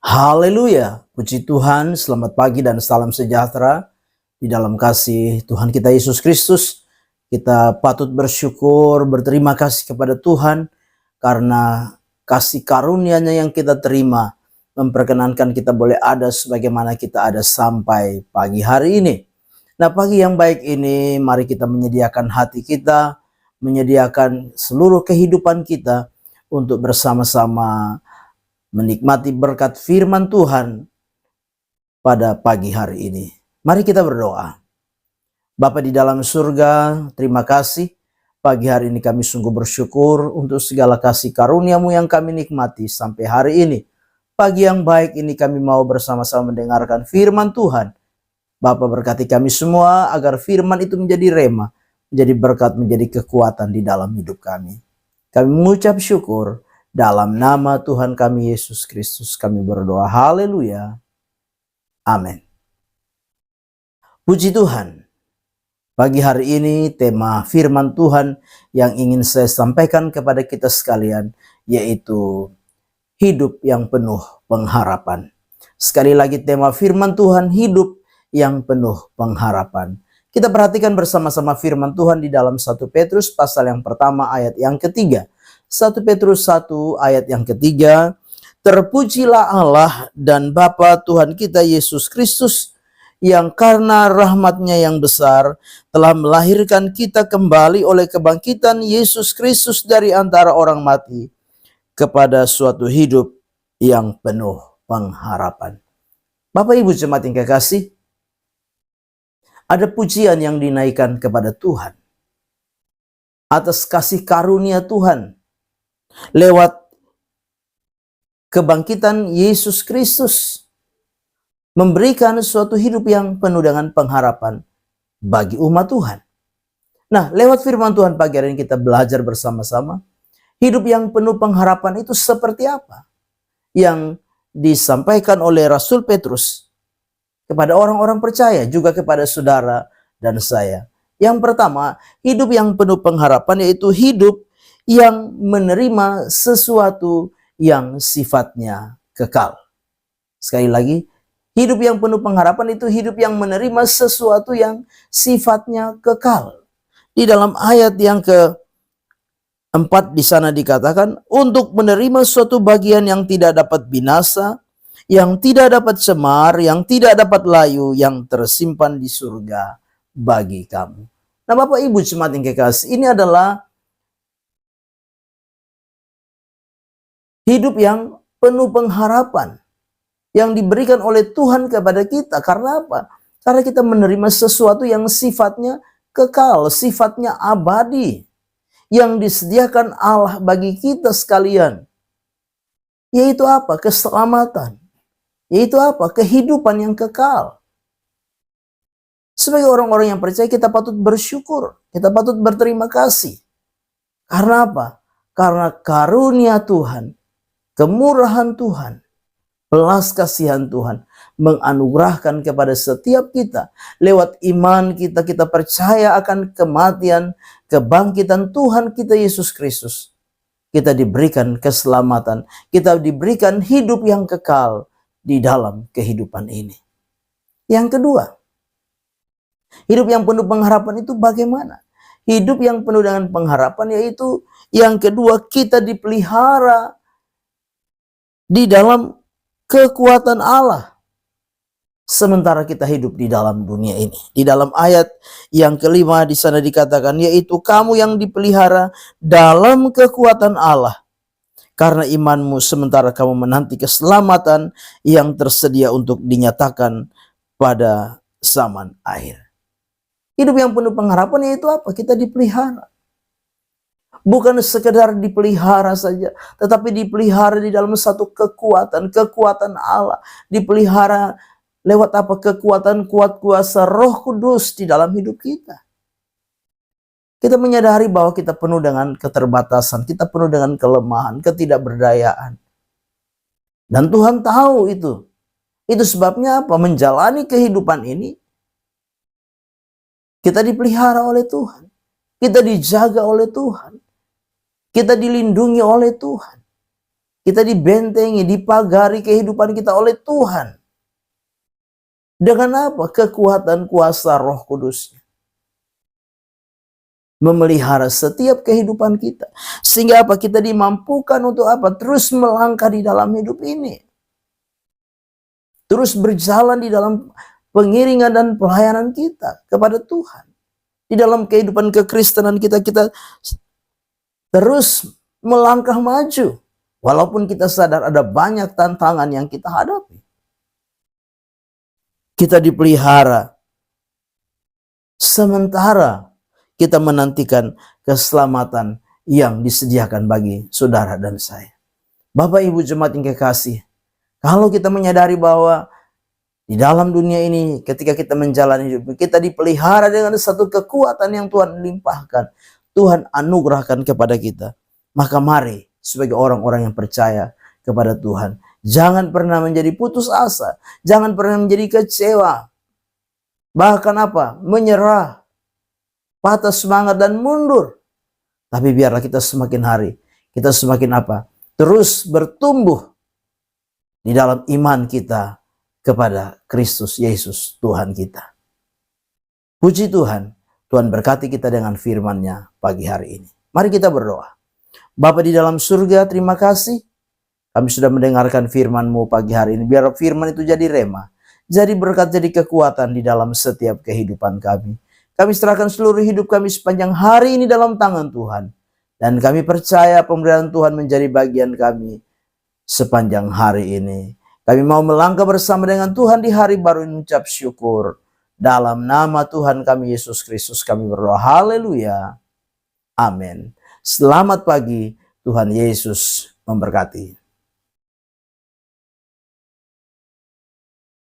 Haleluya, puji Tuhan, selamat pagi dan salam sejahtera di dalam kasih Tuhan kita Yesus Kristus. Kita patut bersyukur, berterima kasih kepada Tuhan karena kasih karunia-Nya yang kita terima memperkenankan kita boleh ada sebagaimana kita ada sampai pagi hari ini. Nah, pagi yang baik ini mari kita menyediakan hati kita, menyediakan seluruh kehidupan kita untuk bersama-sama menikmati berkat firman Tuhan pada pagi hari ini. Mari kita berdoa. Bapa di dalam surga, terima kasih. Pagi hari ini kami sungguh bersyukur untuk segala kasih karunia-Mu yang kami nikmati sampai hari ini. Pagi yang baik ini kami mau bersama-sama mendengarkan firman Tuhan. Bapa berkati kami semua agar firman itu menjadi rema, menjadi berkat, menjadi kekuatan di dalam hidup kami. Kami mengucap syukur. Dalam nama Tuhan kami Yesus Kristus kami berdoa. Haleluya. Amin. Puji Tuhan. Pagi hari ini tema firman Tuhan yang ingin saya sampaikan kepada kita sekalian yaitu hidup yang penuh pengharapan. Sekali lagi tema firman Tuhan, hidup yang penuh pengharapan. Kita perhatikan bersama-sama firman Tuhan di dalam 1 Petrus pasal yang pertama ayat yang ketiga. 1 Petrus 1 ayat yang ketiga, terpujilah Allah dan Bapa Tuhan kita Yesus Kristus, yang karena rahmat-Nya yang besar telah melahirkan kita kembali oleh kebangkitan Yesus Kristus dari antara orang mati kepada suatu hidup yang penuh pengharapan. Bapak Ibu jemaat yang kekasih, ada pujian yang dinaikkan kepada Tuhan atas kasih karunia Tuhan lewat kebangkitan Yesus Kristus, memberikan suatu hidup yang penuh dengan pengharapan bagi umat Tuhan. Nah, lewat firman Tuhan pagi hari ini kita belajar bersama-sama, hidup yang penuh pengharapan itu seperti apa yang disampaikan oleh Rasul Petrus kepada orang-orang percaya, juga kepada saudara dan saya. Yang pertama, hidup yang penuh pengharapan yaitu hidup yang menerima sesuatu yang sifatnya kekal. Sekali lagi, hidup yang penuh pengharapan itu hidup yang menerima sesuatu yang sifatnya kekal. Di dalam ayat yang keempat di sana dikatakan, untuk menerima suatu bagian yang tidak dapat binasa, yang tidak dapat cemar, yang tidak dapat layu, yang tersimpan di surga bagi kamu. Nah, Bapak Ibu jemaat yang kekasih, ini adalah hidup yang penuh pengharapan yang diberikan oleh Tuhan kepada kita. Karena apa? Karena kita menerima sesuatu yang sifatnya kekal, sifatnya abadi, yang disediakan Allah bagi kita sekalian. Yaitu apa? Keselamatan. Yaitu apa? Kehidupan yang kekal. Sebagai orang-orang yang percaya, kita patut bersyukur, kita patut berterima kasih. Karena apa? Karena karunia Tuhan, kemurahan Tuhan, belas kasihan Tuhan menganugerahkan kepada setiap kita. Lewat iman kita, kita percaya akan kematian, kebangkitan Tuhan kita Yesus Kristus. Kita diberikan keselamatan, kita diberikan hidup yang kekal di dalam kehidupan ini. Yang kedua, hidup yang penuh pengharapan itu bagaimana? Hidup yang penuh dengan pengharapan yaitu yang kedua, kita dipelihara di dalam kekuatan Allah sementara kita hidup di dalam dunia ini. Di dalam ayat yang kelima di sana dikatakan, yaitu kamu yang dipelihara dalam kekuatan Allah karena imanmu sementara kamu menanti keselamatan yang tersedia untuk dinyatakan pada zaman akhir. Hidup yang penuh pengharapan yaitu apa? Kita dipelihara. Bukan sekedar dipelihara saja, tetapi dipelihara di dalam satu kekuatan Allah. Dipelihara lewat apa? Kekuatan kuat kuasa Roh Kudus di dalam hidup kita. Kita menyadari bahwa kita penuh dengan keterbatasan, kita penuh dengan kelemahan, ketidakberdayaan. Dan Tuhan tahu itu. Itu sebabnya apa? Menjalani kehidupan ini, kita dipelihara oleh Tuhan. Kita dijaga oleh Tuhan. Kita dilindungi oleh Tuhan. Kita dibentengi, dipagari kehidupan kita oleh Tuhan. Dengan apa? Kekuatan kuasa Roh Kudus memelihara setiap kehidupan kita. Sehingga apa? Kita dimampukan untuk apa? Terus melangkah di dalam hidup ini. Terus berjalan di dalam pengiringan dan pelayanan kita kepada Tuhan. Di dalam kehidupan kekristenan kita terus melangkah maju. Walaupun kita sadar ada banyak tantangan yang kita hadapi. Kita dipelihara sementara kita menantikan keselamatan yang disediakan bagi saudara dan saya. Bapak Ibu jemaat yang kekasih, kalau kita menyadari bahwa di dalam dunia ini ketika kita menjalani hidup, kita dipelihara dengan satu kekuatan yang Tuhan limpahkan, Tuhan anugerahkan kepada kita. Maka mari sebagai orang-orang yang percaya kepada Tuhan, jangan pernah menjadi putus asa, jangan pernah menjadi kecewa, bahkan apa? Menyerah, patah semangat dan mundur. Tapi biarlah kita semakin hari, kita semakin apa? Terus bertumbuh di dalam iman kita kepada Kristus Yesus Tuhan kita. Puji Tuhan, Tuhan berkati kita dengan firman-Nya pagi hari ini. Mari kita berdoa. Bapa di dalam surga, terima kasih. Kami sudah mendengarkan firman-Mu pagi hari ini. Biar firman itu jadi rema, jadi berkat, jadi kekuatan di dalam setiap kehidupan kami. Kami serahkan seluruh hidup kami sepanjang hari ini dalam tangan Tuhan. Dan kami percaya pemberian Tuhan menjadi bagian kami sepanjang hari ini. Kami mau melangkah bersama dengan Tuhan di hari baru ini, mengucap syukur. Dalam nama Tuhan kami Yesus Kristus kami berdoa. Haleluya. Amin. Selamat pagi. Tuhan Yesus memberkati.